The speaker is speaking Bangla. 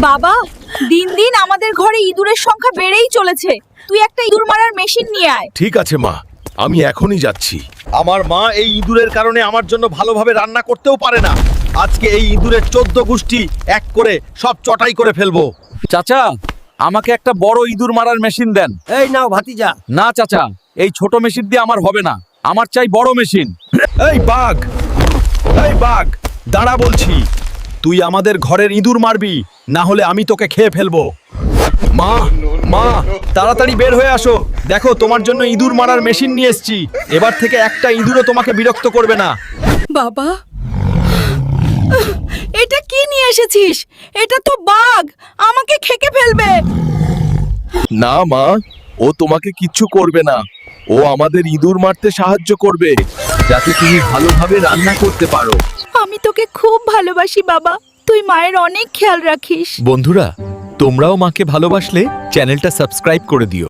বাবা, দিন দিন আমাদের ঘরে ইঁদুরের সংখ্যা বেড়েই চলেছে। তুই একটা ইঁদুর মারার মেশিন নিয়ে আয়। ঠিক আছে মা, আমি এখনই যাচ্ছি। আমার মা এই ইঁদুরের কারণে আমার জন্য ভালোভাবে রান্না করতেও পারে না। আজকে এই ইঁদুরের 14 গোষ্ঠী এক করে সব চটাই করে ফেলবো। চাচা, আমাকে একটা বড় ইঁদুর মারার মেশিন দেন। এই নাও ভাতিজা। না চাচা, এই ছোট মেশিন দিয়ে আমার হবে না। আমার চাই বড় মেশিন। এই বাঘ, এই বাঘ, দাঁড়া বলছি। তুই আমাদের ঘরের ইঁদুর মারবি, না হলে আমি তোকে খেয়ে ফেলবো। মা, মা, তাড়াতাড়ি বের হয়ে আসো। দেখো, তোমার জন্য ইঁদুর মারার মেশিন নিয়ে এসেছি। এবার থেকে একটা ইঁদুরও তোমাকে বিরক্ত করবে না। বাবা, এটা কি নিয়ে এসেছিস? এটা তো বাঘ, আমাকে খেকে ফেলবে। না মা, ও তোমাকে কিচ্ছু করবে না। ও আমাদের ইঁদুর মারতে সাহায্য করবে, যাতে তুমি ভালোভাবে রান্না করতে পারো। আমি তোকে খুব ভালোবাসি বাবা, তুই মায়ের অনেক খেয়াল রাখিস। বন্ধুরা, তোমরাও মাকে ভালোবাসলে চ্যানেলটা সাবস্ক্রাইব করে দিও।